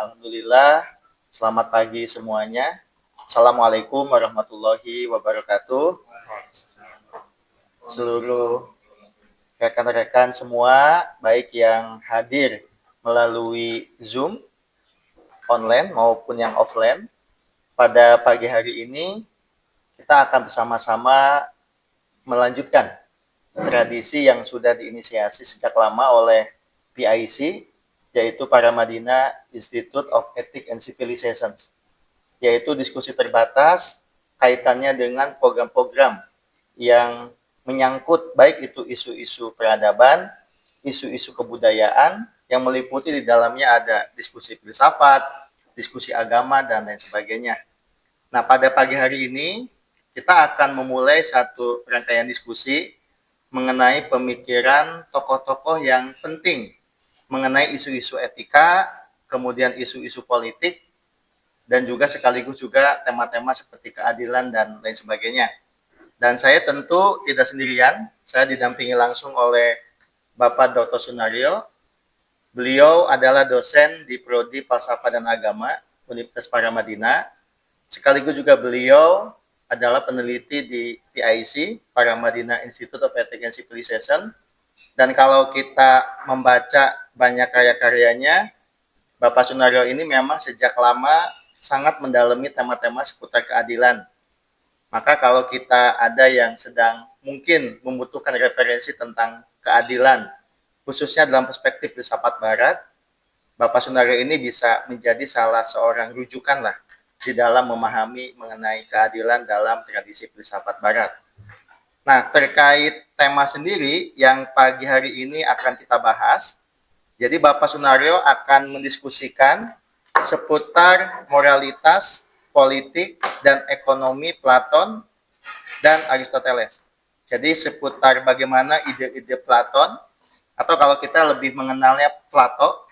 Alhamdulillah. Selamat pagi semuanya. Assalamualaikum warahmatullahi wabarakatuh. Seluruh rekan-rekan semua, baik yang hadir melalui Zoom online maupun yang offline, pada pagi hari ini kita akan bersama-sama melanjutkan tradisi yang sudah diinisiasi sejak lama oleh PIC, yaitu Paramadina Institute of Ethics and Civilizations, yaitu diskusi terbatas kaitannya dengan program-program yang menyangkut baik itu isu-isu peradaban, isu-isu kebudayaan, yang meliputi di dalamnya ada diskusi filsafat, diskusi agama, dan lain sebagainya. Nah, pada pagi hari ini kita akan memulai satu rangkaian diskusi mengenai pemikiran tokoh-tokoh yang penting mengenai isu-isu etika, kemudian isu-isu politik, dan juga sekaligus juga tema-tema seperti keadilan dan lain sebagainya. Dan saya tentu tidak sendirian, saya didampingi langsung oleh Bapak Dr. Sunario. Beliau adalah dosen di Prodi Falsafah dan Agama Universitas Paramadina. Sekaligus juga beliau adalah peneliti di PIC, Paramadina Institute of Ethics and Civilization. Dan kalau kita membaca banyak karya-karyanya, Bapak Sunario ini memang sejak lama sangat mendalami tema-tema seputar keadilan. Maka kalau kita ada yang sedang mungkin membutuhkan referensi tentang keadilan, khususnya dalam perspektif filsafat barat, Bapak Sunario ini bisa menjadi salah seorang rujukan lah di dalam memahami mengenai keadilan dalam tradisi filsafat barat. Nah, terkait tema sendiri yang pagi hari ini akan kita bahas, jadi Bapak Sunario akan mendiskusikan seputar moralitas, politik, dan ekonomi Platon dan Aristoteles. Jadi seputar bagaimana ide-ide Platon, atau kalau kita lebih mengenalnya Plato,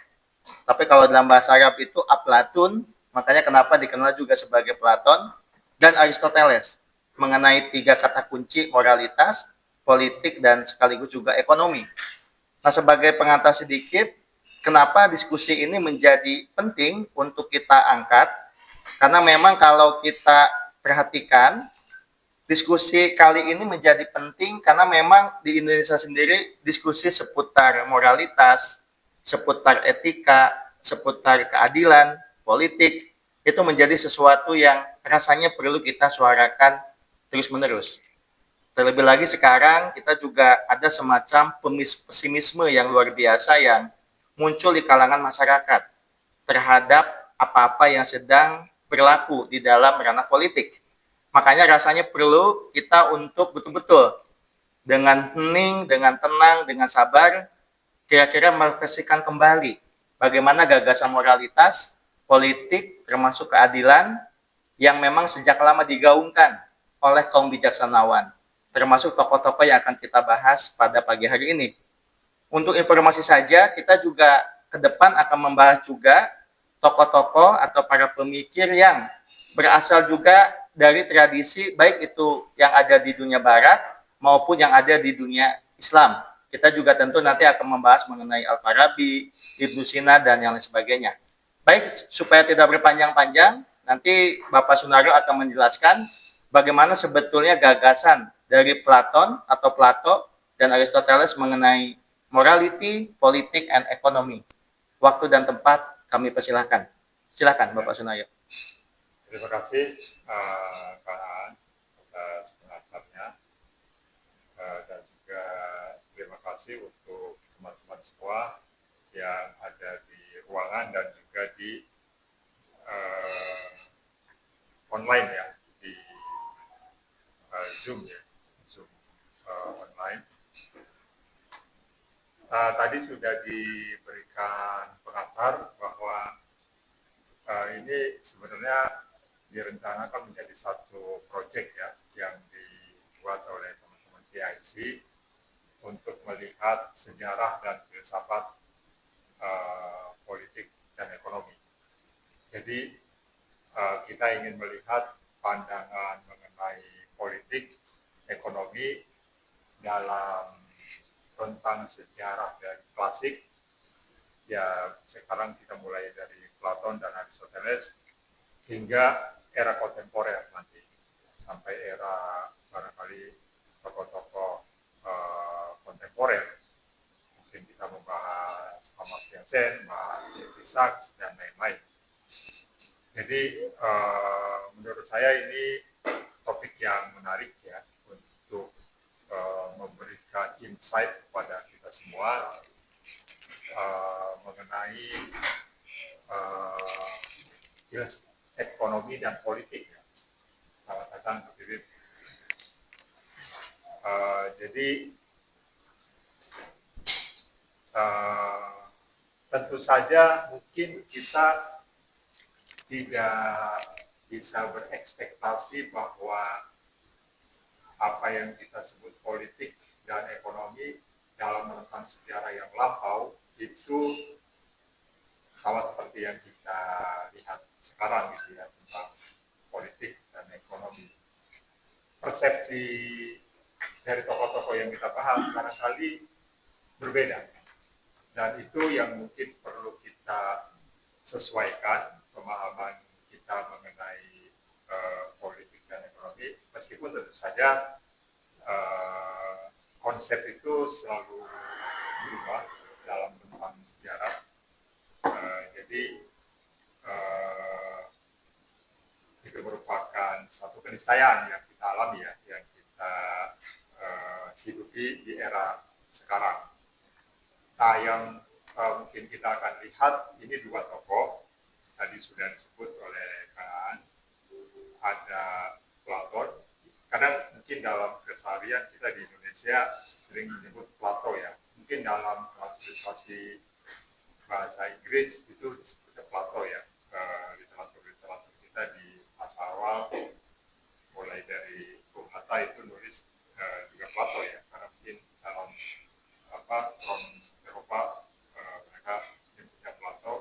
tapi kalau dalam bahasa Arab itu Aplatun, makanya kenapa dikenal juga sebagai Platon, dan Aristoteles, mengenai 3 kata kunci moralitas, politik, dan sekaligus juga ekonomi. Nah, sebagai pengantar sedikit, kenapa diskusi ini menjadi penting untuk kita angkat? Karena memang kalau kita perhatikan, diskusi kali ini menjadi penting karena memang di Indonesia sendiri diskusi seputar moralitas, seputar etika, seputar keadilan, politik, itu menjadi sesuatu yang rasanya perlu kita suarakan terus-menerus. Terlebih lagi sekarang kita juga ada semacam pesimisme yang luar biasa yang muncul di kalangan masyarakat terhadap apa-apa yang sedang berlaku di dalam ranah politik. Makanya rasanya perlu kita untuk betul-betul dengan hening, dengan tenang, dengan sabar, kira-kira merefleksikan kembali bagaimana gagasan moralitas, politik, termasuk keadilan yang memang sejak lama digaungkan oleh kaum bijaksanawan, termasuk tokoh-tokoh yang akan kita bahas pada pagi hari ini. Untuk informasi saja, kita juga ke depan akan membahas juga tokoh-tokoh atau para pemikir yang berasal juga dari tradisi baik itu yang ada di dunia barat maupun yang ada di dunia Islam. Kita juga tentu nanti akan membahas mengenai Al-Farabi, Ibnu Sina, dan yang lain sebagainya. Baik, supaya tidak berpanjang-panjang, nanti Bapak Sunario akan menjelaskan bagaimana sebetulnya gagasan dari Platon atau Plato dan Aristoteles mengenai morality, politik, and ekonomi. Waktu dan tempat kami persilahkan. Silakan Bapak Sunario. Terima kasih Kak Aan atas pengantarnya dan juga terima kasih untuk teman-teman semua yang ada di ruangan dan juga di online ya, di Zoom ya, Zoom online. Tadi sudah diberikan pengantar bahwa ini sebenarnya direncanakan menjadi satu proyek ya yang dibuat oleh teman-teman PIC untuk melihat sejarah dan filsafat politik dan ekonomi. Jadi kita ingin melihat pandangan mengenai politik, ekonomi dalam tentang sejarah dari klasik. Ya sekarang kita mulai dari Platon dan Aristoteles hingga era kontemporer nanti sampai era barangkali tokoh-tokoh kontemporer. Mungkin kita membahas Amartya Sen, Jeffrey Sachs dan lain-lain. Jadi menurut saya ini topik yang menarik ya untuk memberikan insight kepada kita semua mengenai ekonomi dan politik ya. Salah katakan seperti itu. Jadi tentu saja mungkin kita tidak bisa berekspektasi bahwa apa yang kita sebut politik dan ekonomi dalam rentang sejarah yang lampau itu sama seperti yang kita lihat sekarang gitu ya, tentang politik dan ekonomi. Persepsi dari tokoh-tokoh yang kita bahas barangkali berbeda, dan itu yang mungkin perlu kita sesuaikan pemahaman kita mengenai politik dan ekonomi, meskipun tentu saja konsep itu selalu berubah dalam rentang sejarah. Jadi itu merupakan satu keniscayaan yang kita alami ya, yang kita hidupi di era sekarang. Nah, yang mungkin kita akan lihat ini dua tokoh tadi sudah disebut oleh Kang, ada Platon. Kadang mungkin dalam keseharian kita di Indonesia sering menyebut Plato ya. Mungkin dalam transliterasi bahasa Inggris itu disebutnya Plato ya. Literatur kita di masa awal mulai dari Bung Hatta itu nulis juga Plato ya, karena mungkin dalam provinsi Eropa mereka menyebutnya Plato.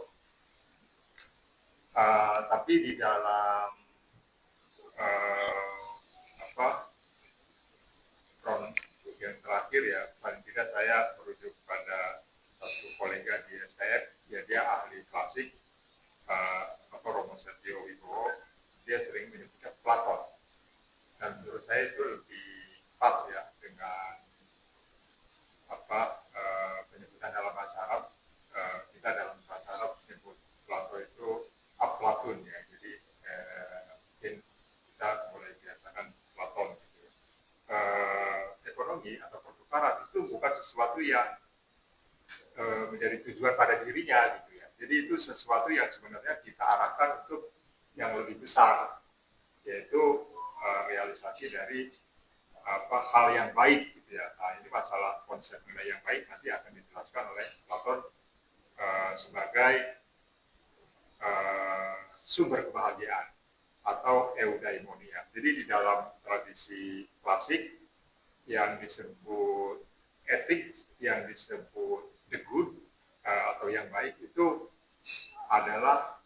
Tapi di dalam provinsi yang terakhir ya, paling tidak saya merujuk pada satu kolega di STF, ya dia ahli klasik, Romo Setio Wibowo, dia sering menyebutnya Platon. Dan menurut saya itu lebih pas ya dengan penyebutan dalam bahasa Arab. Kita dalam bahasa Arab menyebut Plato itu Aplatun ya, jadi mungkin kita mulai biasakan Platon gitu. Ekonomi atau pertukaran itu bukan sesuatu yang menjadi tujuan pada dirinya gitu ya. Jadi itu sesuatu yang sebenarnya kita arahkan untuk yang lebih besar, yaitu realisasi dari hal yang baik gitu ya. Nah, ini masalah konsep nilai yang baik nanti akan dijelaskan oleh Platon sebagai sumber kebahagiaan atau eudaimonia. Jadi di dalam tradisi klasik yang disebut etik, yang disebut the good atau yang baik itu adalah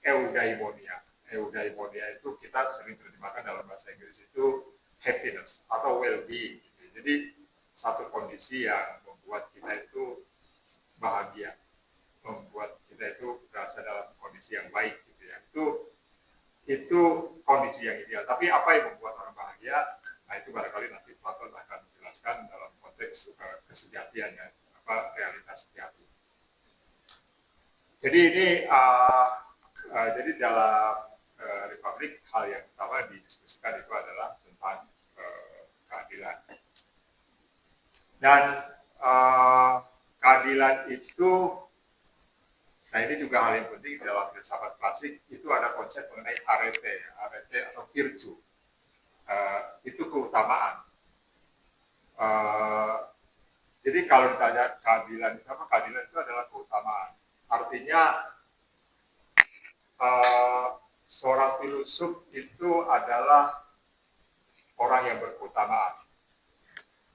eudaimonia. Eudaimonia itu kita sering terjemahkan dalam bahasa Inggris itu happiness atau well-being. Jadi satu kondisi yang membuat kita itu bahagia, membuat kita itu berasa dalam kondisi yang baik gitu ya. Itu kondisi yang ideal. Tapi apa yang membuat orang bahagia? Nah, itu barangkali nanti Platon akan menjelaskan dalam konteks kesejatian ya, realitas sejati. Jadi ini jadi dalam Republik hal yang pertama didiskusikan itu adalah tentang keadilan. Dan keadilan itu, nah ini juga hal yang penting dalam filsafat klasik, itu ada konsep mengenai arete atau virtue. Itu keutamaan. Jadi kalau ditanya keadilan itu apa? Keadilan itu adalah keutamaan. Artinya seorang filosof itu adalah orang yang berkeutamaan.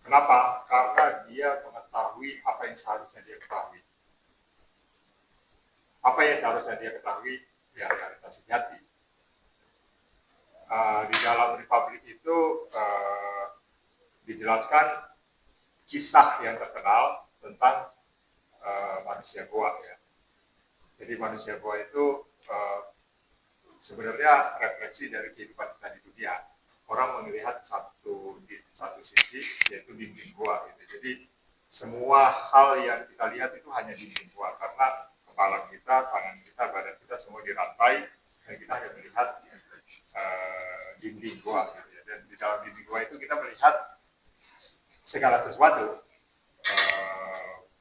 Kenapa? Karena dia mengetahui apa yang seharusnya dia ketahui. Apa yang seharusnya dia ketahui? Ya, realitas sejati. Di dalam Republik itu dijelaskan kisah yang terkenal tentang manusia goa ya. Jadi manusia goa itu sebenarnya refleksi dari kehidupan kita di dunia. Orang melihat di satu sisi yaitu dinding gua gitu. Jadi semua hal yang kita lihat itu hanya dinding gua karena kepala kita, tangan kita, badan kita semua dirantai dan kita hanya melihat dinding gua gitu ya. Dan di dalam dinding gua itu kita melihat segala sesuatu,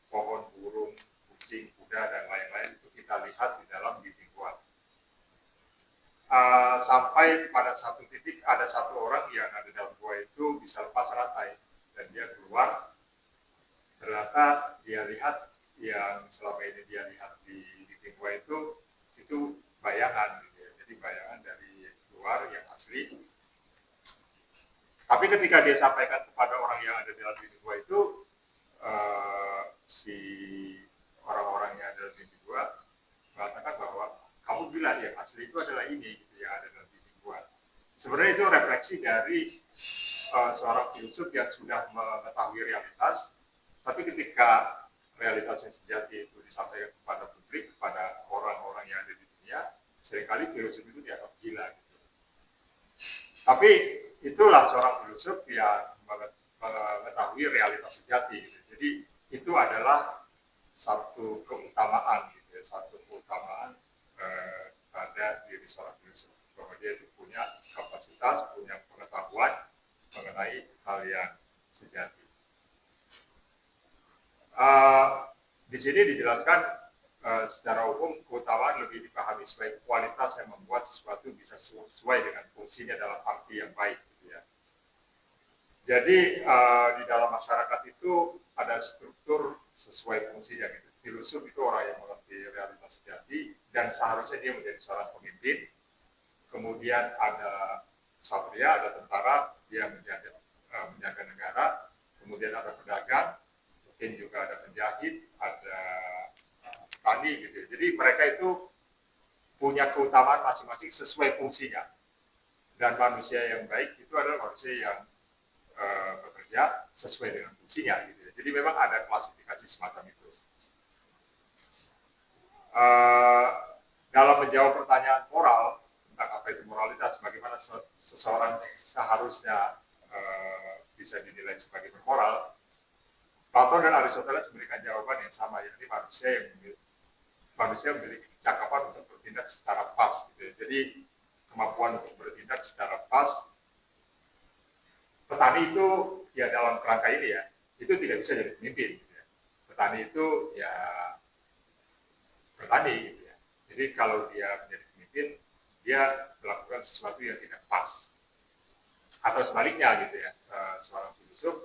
pohon, burung, kucing, kuda dan lain-lain itu kita lihat di dalam dinding gua. Sampai pada satu titik ada satu orang yang ada dalam gua itu bisa lepas rantai dan dia keluar, ternyata dia lihat yang selama ini dia lihat di dinding gua itu bayangan gitu ya. Jadi bayangan dari luar yang asli. Tapi ketika dia sampaikan kepada orang yang ada dalam dinding gua itu, si orang-orang yang ada dalam dinding gua mengatakan bahwa kamu bilang yang asli itu adalah ini gitu, yang ada dalam dinding gua. Sebenarnya itu refleksi dari seorang filsuf yang sudah mengetahui realitas, tapi ketika realitasnya sejati itu disampaikan kepada publik, kepada orang-orang yang ada di dunia, seringkali filsuf itu dianggap gila gitu. Tapi itulah seorang filsuf yang mengetahui realitas sejati gitu. Jadi itu adalah satu keutamaan gitu ya, satu keutamaan pada diri seorang filsuf, bahwa dia itu punya kapasitas, punya pengetahuan mengenai hal yang sejati. Di sini dijelaskan secara umum keutamaan lebih dipahami sebagai kualitas yang membuat sesuatu bisa sesuai dengan fungsinya dalam arti yang baik. Gitu ya. Jadi di dalam masyarakat itu ada struktur sesuai fungsinya. Gitu. Filsuf itu orang yang mengerti realitas sejati dan seharusnya dia menjadi seorang pemimpin. Kemudian ada satria, ada tentara, dia menjaga negara. Kemudian ada pedagang, mungkin juga ada penjahit, ada petani gitu. Jadi mereka itu punya keutamaan masing-masing sesuai fungsinya. Dan manusia yang baik itu adalah manusia yang bekerja sesuai dengan fungsinya gitu. Jadi memang ada klasifikasi semacam itu. Dalam menjawab pertanyaan moral tentang apa itu moralitas, bagaimana seseorang seharusnya bisa dinilai sebagai bermoral, Plato dan Aristoteles memberikan jawaban yang sama, yakni manusia memiliki kecakapan untuk bertindak secara pas. Gitu. Jadi kemampuan untuk bertindak secara pas. Petani itu ya dalam kerangka ini ya, itu tidak bisa jadi pemimpin. Gitu ya. Petani itu ya bertani gitu ya. Jadi kalau dia menjadi pemimpin, dia melakukan sesuatu yang tidak pas. Atau sebaliknya gitu ya, seorang filsuf,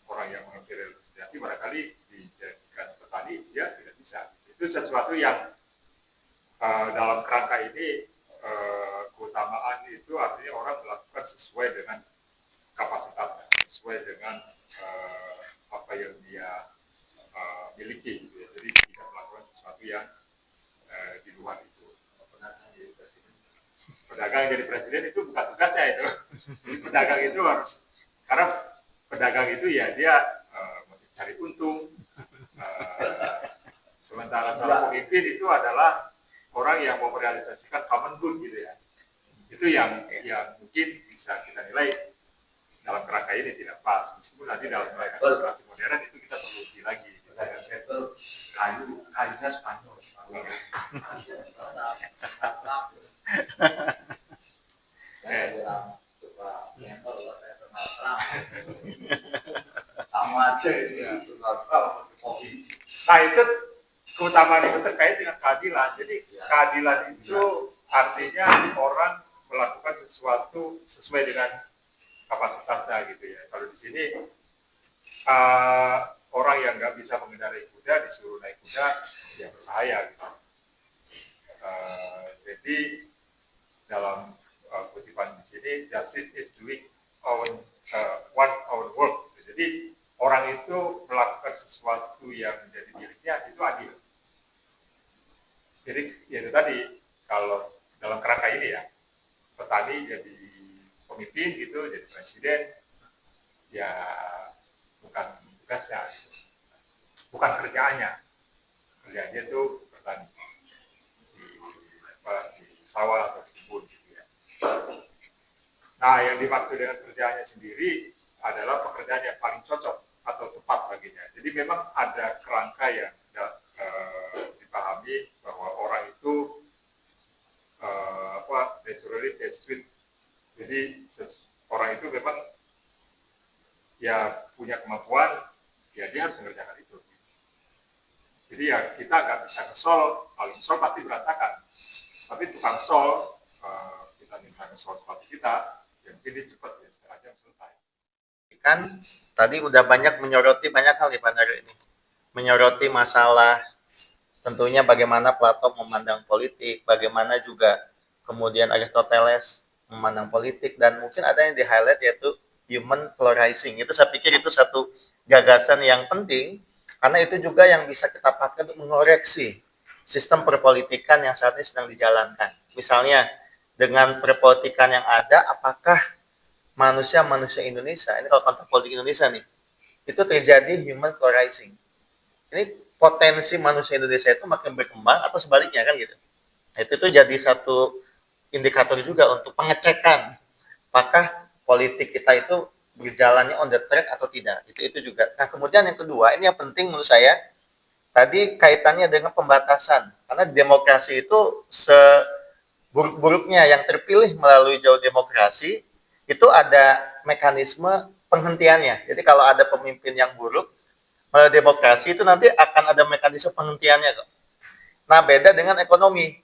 orang yang mengerti realitas sejati barangkali dijadikan petani, dia tidak bisa. Itu sesuatu yang dalam kerangka ini keutamaan itu artinya orang melakukan sesuai dengan kapasitasnya, sesuai dengan apa yang dia miliki. Gitu ya. Jadi tidak melakukan sesuatu yang di luar itu. Pedagang jadi presiden itu bukan tugasnya itu. Jadi pedagang itu harus, karena pedagang itu ya dia mencari untung. Sementara seorang pemimpin itu adalah orang yang mau merealisasikan common good gitu ya. Itu yang mungkin bisa kita nilai dalam kerangka ini tidak pas. Meskipun nanti dalam kerangka demokrasi modern itu kita perlu uji lagi. Gitu ya. Kayunya Spanyol. Sama aja itu. Nah itu keutamaan itu terkait dengan keadilan. Jadi keadilan itu artinya orang melakukan sesuatu sesuai dengan kapasitasnya gitu ya. Kalau di sini orang yang nggak bisa mengendarai kuda disuruh naik kuda, ya berbahaya gitu. Jadi dalam kutipan di sini, justice is doing one's own work. Jadi orang itu melakukan sesuatu yang menjadi miliknya itu adil. Jadi ya itu tadi, kalau dalam kerangka ini ya, petani jadi pemimpin gitu, jadi presiden, ya bukan tugasnya, bukan kerjaannya. Kerjaannya itu petani. sawah atau di kebun gitu ya. Nah, yang dimaksud dengan kerjaannya sendiri adalah pekerjaan yang paling cocok atau tepat baginya. Jadi memang ada kerangka yang dipahami bahwa orang itu naturally desperate. Jadi orang itu memang ya punya kemampuan, ya dia harus mengerjakan itu. Jadi ya kita nggak bisa ngesol, kalau ngesol pasti berantakan. Tapi tukang sol, kita minta ngesol sepatu kita, ya mungkin dia cepat ya setengah jam selesai. Kan tadi udah banyak menyoroti banyak hal ya Pak Nario ini. Menyoroti masalah tentunya bagaimana Plato memandang politik, bagaimana juga kemudian Aristoteles memandang politik, dan mungkin ada yang di-highlight yaitu human flourishing. Itu saya pikir itu satu gagasan yang penting, karena itu juga yang bisa kita pakai untuk mengoreksi sistem perpolitikan yang saat ini sedang dijalankan. Misalnya, dengan perpolitikan yang ada, apakah manusia-manusia Indonesia, ini kalau konteks politik Indonesia nih, itu terjadi human flourishing. Ini potensi manusia Indonesia itu makin berkembang atau sebaliknya kan gitu. Itu jadi satu indikator juga untuk pengecekan apakah politik kita itu berjalannya on the track atau tidak. Itu juga. Nah, kemudian yang kedua, ini yang penting menurut saya, tadi kaitannya dengan pembatasan. Karena demokrasi itu seburuk-buruknya yang terpilih melalui jalur demokrasi, itu ada mekanisme penghentiannya. Jadi kalau ada pemimpin yang buruk, melalui demokrasi itu nanti akan ada mekanisme penghentiannya kok. Nah, beda dengan ekonomi.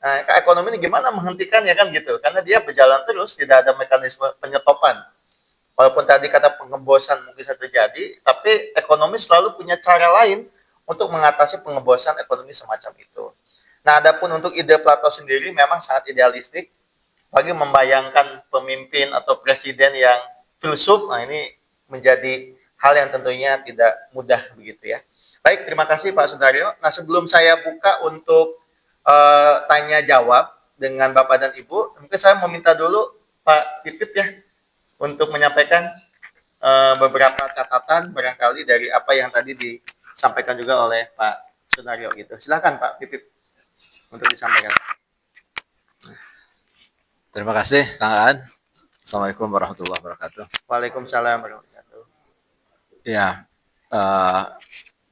Nah, ekonomi ini gimana menghentikannya kan gitu. Karena dia berjalan terus, tidak ada mekanisme penyetopan. Walaupun tadi kata pengebosan mungkin bisa terjadi, tapi ekonomi selalu punya cara lain untuk mengatasi pengebosan ekonomi semacam itu. Nah, adapun untuk ide Plato sendiri memang sangat idealistik, bagi membayangkan pemimpin atau presiden yang filsuf. Nah, ini menjadi hal yang tentunya tidak mudah begitu ya. Baik, terima kasih Pak Sundaryo. Nah, sebelum saya buka untuk tanya jawab dengan Bapak dan Ibu, mungkin saya mau minta dulu Pak Pipip ya untuk menyampaikan beberapa catatan barangkali dari apa yang tadi disampaikan juga oleh Pak Sundaryo gitu. Silakan Pak Pipip untuk disampaikan. Terima kasih Kang Aan. Assalamualaikum warahmatullahi wabarakatuh. Waalaikumsalam warahmatullahi wabarakatuh. Ya,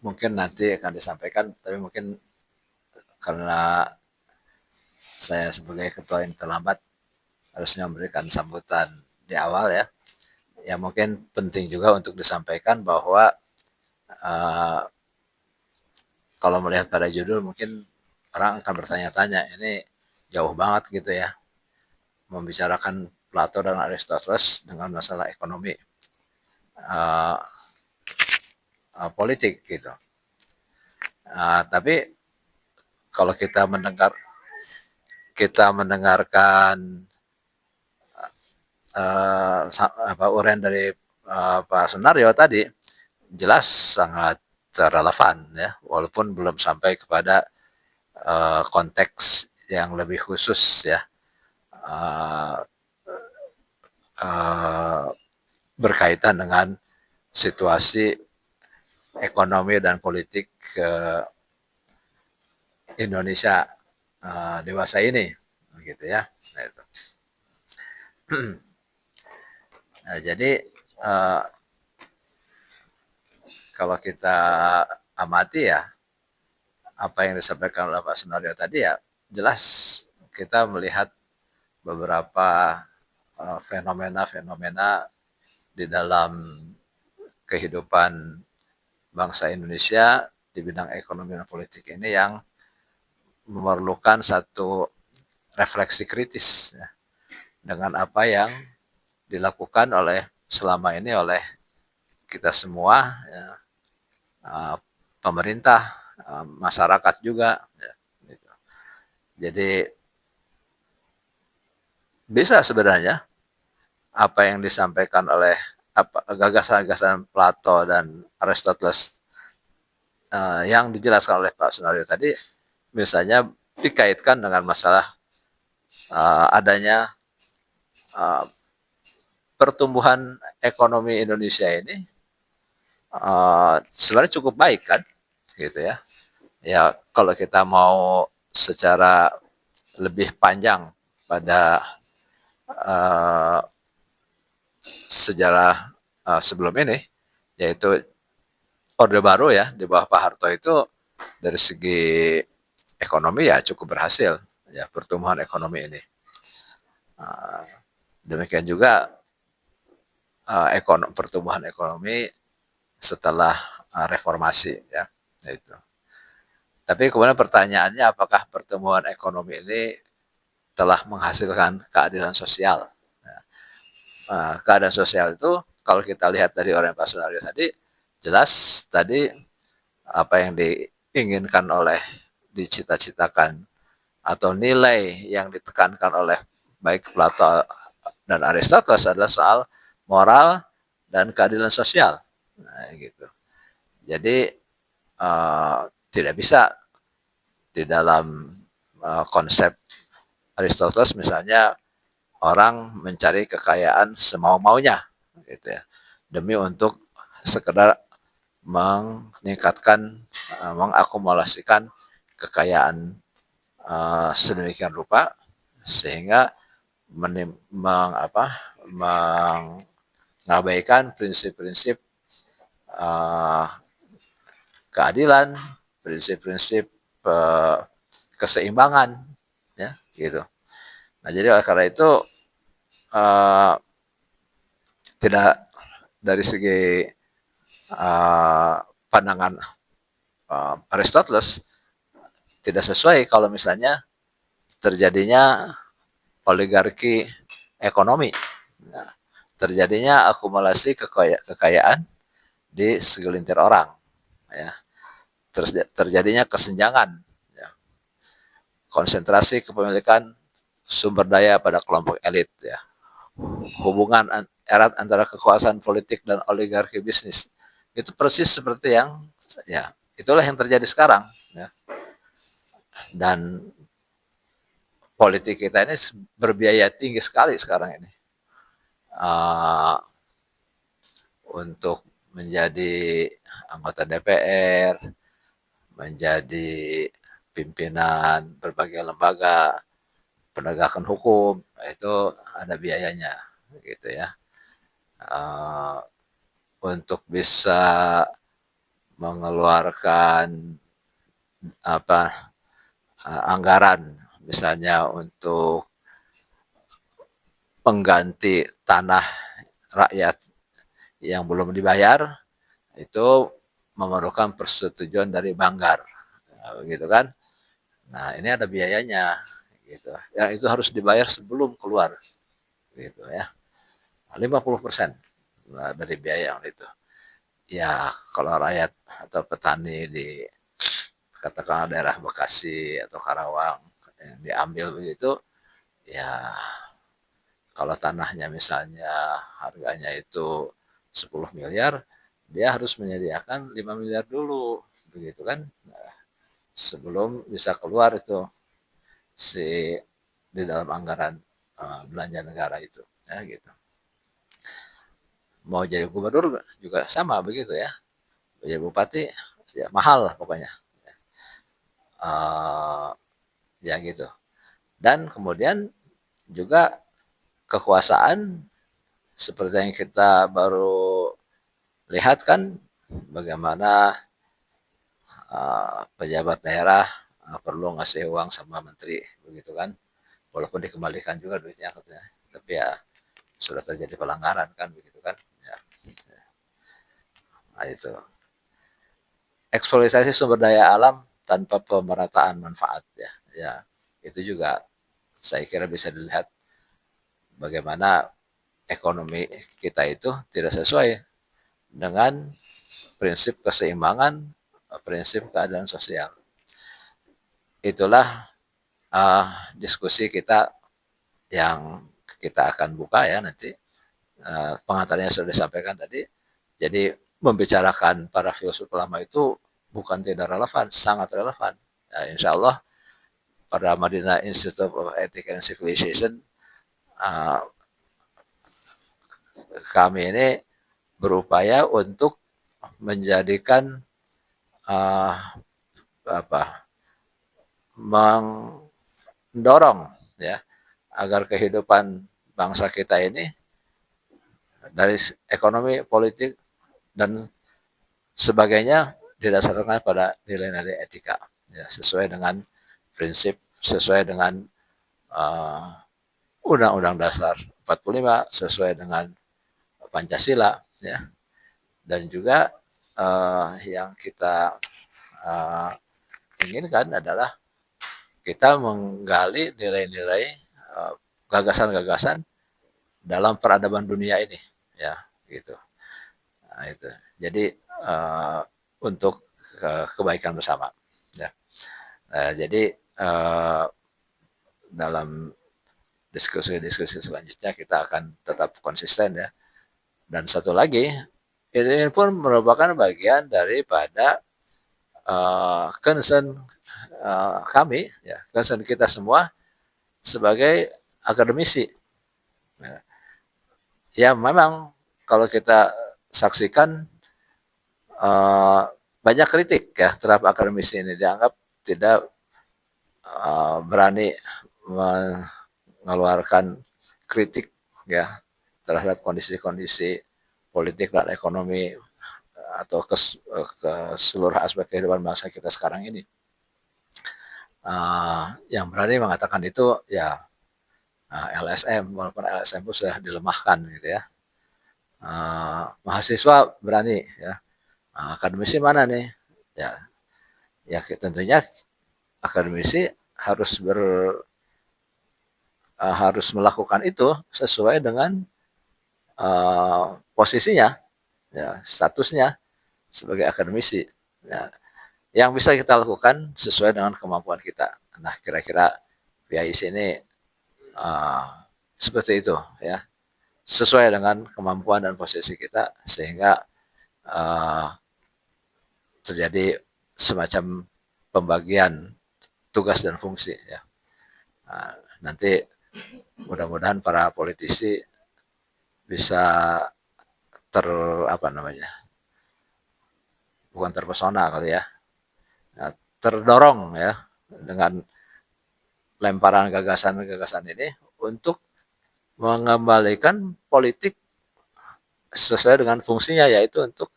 mungkin nanti akan disampaikan, tapi mungkin karena saya sebagai ketua yang terlambat harusnya memberikan sambutan di awal ya. Ya mungkin penting juga untuk disampaikan bahwa kalau melihat pada judul mungkin orang akan bertanya-tanya, ini jauh banget gitu ya, membicarakan Plato dan Aristoteles dengan masalah ekonomi, politik gitu. Tapi kalau kita mendengarkan uraian dari Pak Sunaryo tadi, jelas sangat relevan ya, walaupun belum sampai kepada konteks yang lebih khusus ya, berkaitan dengan situasi ekonomi dan politik Indonesia dewasa ini, gitu ya. Nah, jadi kalau kita amati ya apa yang disampaikan oleh Pak Sunaryo tadi, ya jelas kita melihat beberapa fenomena-fenomena di dalam kehidupan bangsa Indonesia di bidang ekonomi dan politik ini yang memerlukan satu refleksi kritis ya, dengan apa yang dilakukan selama ini oleh kita semua ya, pemerintah, masyarakat juga ya, gitu. Jadi bisa sebenarnya apa yang disampaikan oleh gagasan-gagasan Plato dan Aristoteles yang dijelaskan oleh Pak Sunaryo tadi, misalnya dikaitkan dengan masalah adanya pertumbuhan ekonomi Indonesia ini sebenarnya cukup baik kan, gitu ya. Ya kalau kita mau secara lebih panjang pada sejarah sebelum ini, yaitu Orde Baru ya di bawah Pak Harto itu dari segi ekonomi ya cukup berhasil ya pertumbuhan ekonomi ini. Demikian juga pertumbuhan ekonomi setelah reformasi ya itu. Tapi kemudian pertanyaannya apakah pertumbuhan ekonomi ini telah menghasilkan keadilan sosial? Keadaan sosial itu kalau kita lihat dari orang Pak Sunario tadi jelas tadi apa yang diinginkan oleh dicita-citakan atau nilai yang ditekankan oleh baik Plato dan Aristoteles adalah soal moral dan keadilan sosial. Nah, gitu. Jadi tidak bisa di dalam konsep Aristoteles misalnya orang mencari kekayaan semau-maunya gitu ya demi untuk sekedar meningkatkan mengakumulasikan kekayaan sedemikian rupa sehingga mengabaikan prinsip-prinsip keadilan, prinsip-prinsip keseimbangan, ya gitu. Nah jadi oleh karena itu tidak dari segi pandangan Aristoteles tidak sesuai kalau misalnya terjadinya oligarki ekonomi, nah, terjadinya akumulasi kekayaan di segelintir orang, ya. Terus terjadinya kesenjangan, ya. Konsentrasi kepemilikan sumber daya pada kelompok elit, ya. Hubungan erat antara kekuasaan politik dan oligarki bisnis itu persis seperti yang ya itulah yang terjadi sekarang, ya. Dan politik kita ini berbiaya tinggi sekali sekarang ini untuk menjadi anggota DPR, menjadi pimpinan berbagai lembaga penegakan hukum, itu ada biayanya gitu ya. Untuk bisa mengeluarkan anggaran misalnya untuk pengganti tanah rakyat yang belum dibayar itu memerlukan persetujuan dari Banggar, begitu kan? Nah ini ada biayanya, gitu. Yang itu harus dibayar sebelum keluar, gitu ya. 50% dari biaya yang itu. Ya kalau rakyat atau petani di katakanlah daerah Bekasi atau Karawang yang diambil begitu, ya kalau tanahnya misalnya harganya itu 10 miliar, dia harus menyediakan 5 miliar dulu, begitu kan? Nah, sebelum bisa keluar itu si di dalam anggaran belanja negara itu, ya gitu. Mau jadi gubernur juga sama begitu ya, jadi bupati ya mahal lah pokoknya, ya gitu. Dan kemudian juga kekuasaan seperti yang kita baru lihat kan bagaimana pejabat daerah perlu ngasih uang sama menteri begitu kan, walaupun dikembalikan juga duitnya katanya, tapi ya sudah terjadi pelanggaran kan begitu kan ya. Nah itu eksploitasi sumber daya alam tanpa pemerataan manfaat ya, ya itu juga saya kira bisa dilihat bagaimana ekonomi kita itu tidak sesuai dengan prinsip keseimbangan, prinsip keadilan sosial. Itulah diskusi kita yang kita akan buka ya nanti. Pengantarnya sudah disampaikan tadi. Jadi membicarakan para filsuf lama itu bukan tidak relevan, sangat relevan. Ya, insya Allah pada Madinah Institute of Ethics and Civilization kami ini berupaya untuk menjadikan mendorong ya agar kehidupan bangsa kita ini dari ekonomi, politik dan sebagainya didasarkan pada nilai-nilai etika ya, sesuai dengan prinsip, sesuai dengan Undang-Undang Dasar 45, sesuai dengan Pancasila ya, dan juga yang kita uh, inginkan adalah kita menggali nilai-nilai gagasan-gagasan dalam peradaban dunia ini ya gitu. Nah, itu jadi untuk kebaikan bersama ya. Jadi dalam diskusi-diskusi selanjutnya kita akan tetap konsisten ya. Dan satu lagi, ini pun merupakan bagian daripada concern kami, ya, concern kita semua sebagai akademisi. Ya memang kalau kita saksikan banyak kritik ya terhadap akademisi ini, dianggap tidak berani mengeluarkan kritik ya terhadap kondisi-kondisi politik dan ekonomi atau ke seluruh aspek kehidupan bangsa kita sekarang ini. Yang berani mengatakan itu ya LSM, walaupun LSM itu sudah dilemahkan gitu ya. Mahasiswa berani ya. Akademisi mana nih? Ya tentunya akademisi harus melakukan itu sesuai dengan posisinya, ya, statusnya sebagai akademisi. Ya, yang bisa kita lakukan sesuai dengan kemampuan kita. Nah, kira-kira PIC ini seperti itu, ya, sesuai dengan kemampuan dan posisi kita sehingga terjadi semacam pembagian tugas dan fungsi. Ya. Nanti mudah-mudahan para politisi bisa bukan terpesona kali ya, terdorong ya dengan lemparan gagasan-gagasan ini untuk mengembalikan politik sesuai dengan fungsinya, yaitu untuk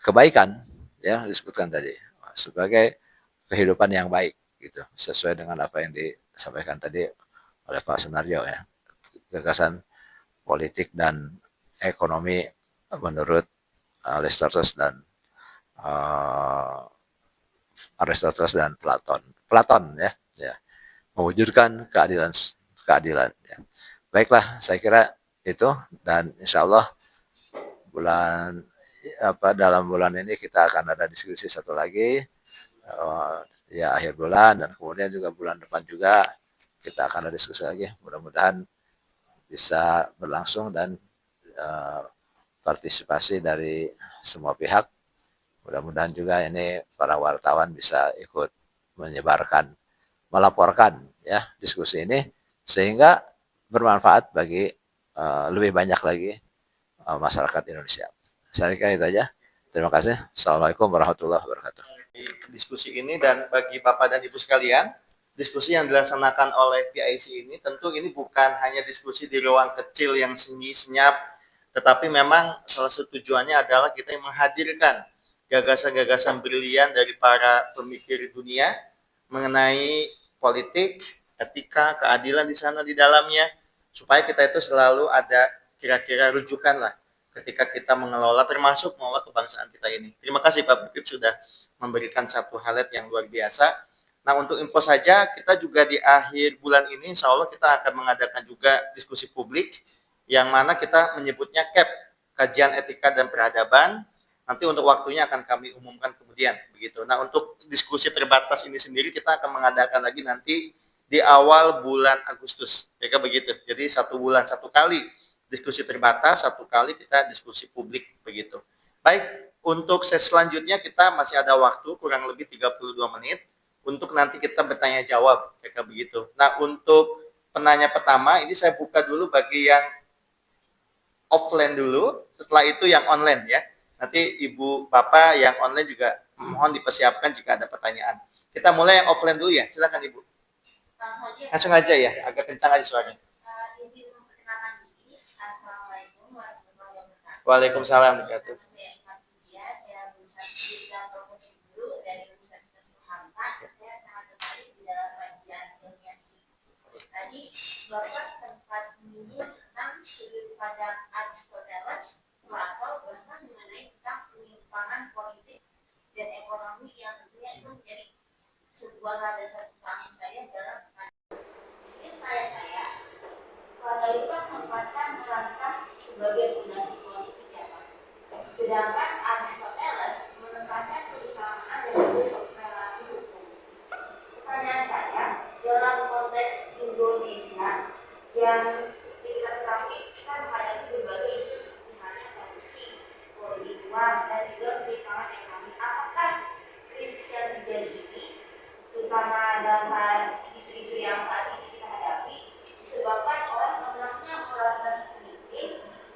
kebaikan ya disebutkan tadi sebagai kehidupan yang baik gitu, sesuai dengan apa yang disampaikan tadi oleh Pak Sunaryo ya, gagasan politik dan ekonomi menurut Aristoteles dan Platon ya, mewujudkan keadilan ya. Baiklah, saya kira itu, dan insya Allah dalam bulan ini kita akan ada diskusi satu lagi ya akhir bulan, dan kemudian juga bulan depan juga kita akan ada diskusi lagi. Mudah-mudahan bisa berlangsung dan partisipasi dari semua pihak. Mudah-mudahan juga ini para wartawan bisa ikut menyebarkan, melaporkan ya diskusi ini sehingga bermanfaat bagi lebih banyak lagi masyarakat Indonesia. Saya kira itu aja. Terima kasih. Assalamualaikum warahmatullahi wabarakatuh. Diskusi ini, dan bagi Bapak dan Ibu sekalian, diskusi yang dilaksanakan oleh PIC ini tentu ini bukan hanya diskusi di ruang kecil yang sunyi senyap, tetapi memang salah satu tujuannya adalah kita yang menghadirkan gagasan-gagasan brilian dari para pemikir dunia mengenai politik, etika, keadilan di sana di dalamnya, supaya kita itu selalu ada kira-kira rujukan lah ketika kita mengelola, termasuk mengelola kebangsaan kita ini. Terima kasih Pak Bipip sudah memberikan satu highlight yang luar biasa. Nah, untuk info saja, kita juga di akhir bulan ini, insya Allah kita akan mengadakan juga diskusi publik, yang mana kita menyebutnya CAP, Kajian Etika dan Peradaban. Nanti untuk waktunya akan kami umumkan kemudian, begitu. Nah, untuk diskusi terbatas ini sendiri, kita akan mengadakan lagi nanti di awal bulan Agustus, ya begitu. Jadi 1 bulan 1 kali diskusi terbatas, 1 kali kita diskusi publik, begitu. Baik, untuk sesi selanjutnya kita masih ada waktu kurang lebih 32 menit untuk nanti kita bertanya jawab, kayak begitu. Nah, untuk penanya pertama ini saya buka dulu bagi yang offline dulu, setelah itu yang online ya. Nanti Ibu Bapak yang online juga mohon dipersiapkan jika ada pertanyaan. Kita mulai yang offline dulu ya. Silakan Ibu. Langsung aja ya, agak kencang aja suaranya. Waalaikumsalam warahmatullahi wabarakatuh. Tadi Bapak sempat menyinggung tentang sudut pandang Aristoteles, Plato, bahkan mengenai tentang penyimpangan politik dan ekonomi yang tentunya itu menjadi sebuah landasan utama saya dalam prinsip saya Plato itu kan menempatkan moralitas sebagai fondasi politik ya Pak. Sedangkan Aristoteles menekankan keutamaan dari relasi hukum. Pertanyaan saya, dalam konteks Indonesia yang kita ketahui kita menghadapi berbagai isu seperti halnya korupsi, politik uang, dan juga ketimpangan ekonomi. Apakah krisis yang terjadi ini, terutama dalam isu-isu yang saat ini kita hadapi, disebabkan oleh lemahnya moralitas politik,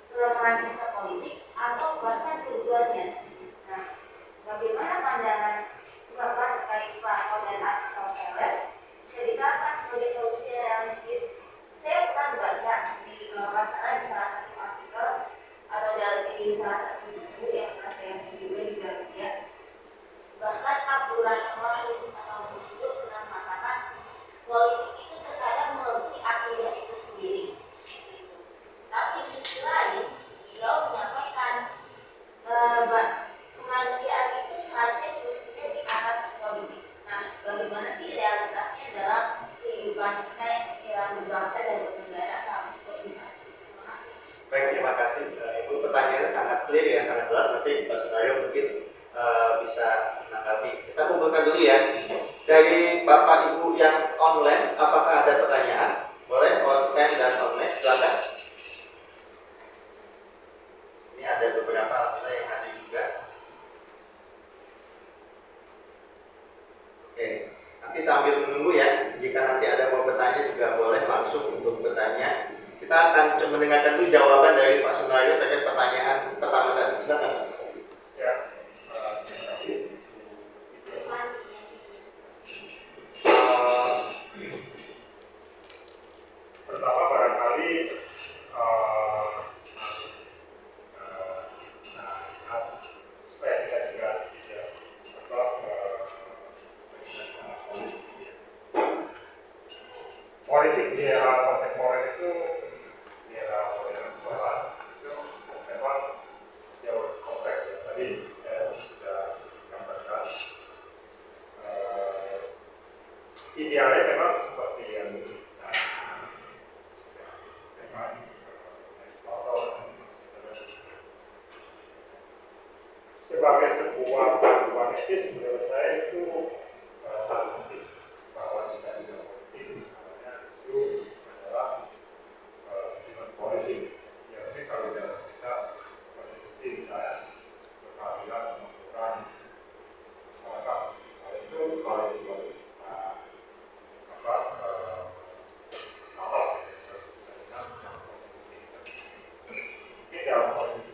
kelemahan sistem politik, atau bahkan keduanya? Nah, bagaimana pandangan Bapak terkait Plato dan Aristoteles bisa diterapkan sebagai solusi realistis? Saya pernah membaca di sana di salah satu artikel atau di salah satu buku yang pernah saya juga di Gramedia. Bahkan Abdullah Ismail atau Busdo pernah mengatakan politik itu terkadang melebihi akidah itu sendiri. Tapi di sisi lain, beliau menyampaikan kemanusiaan itu seharusnya semestinya di atas politik. Nah, bagaimana sih realitasnya dalam kehidupan kita yang sekiranya berbangsa dan bernegara saat seperti ini? Terima kasih. Baik, terima kasih. Ibu pertanyaannya sangat clear ya, sangat jelas. Nanti Pak Sunario mungkin bisa menanggapi. Kita kumpulkan dulu ya. Dari Bapak Ibu yang online, apakah ada pertanyaan? Boleh offline dan online, silakan. Ini ada beberapa alhamdulillah yang hadir juga. Oke, nanti sambil menunggu ya. Jika nanti ada mau bertanya juga boleh langsung untuk bertanya. Kita akan mendengarkan dulu jawaban dari Pak Sunario terkait pertanyaan pertama tadi. Silakan. Ya, terima kasih. Pertama barangkali supaya kita juga tidak politik di era kontemporer itu di era modern sekarang itu memang jauh lebih kompleks ya. Tadi saya sudah gambarkan idealnya memang seperti yang sebagai sebuah panduan etis menurut saya itu sangat penting bahwa jika tidak politik misalnya itu adalah hubungan politik ya. Tapi kalau dalam kita konstitusi misalnya peradilan pengaturan masyarakat itu kalau disebut mungkin dalam konstitusi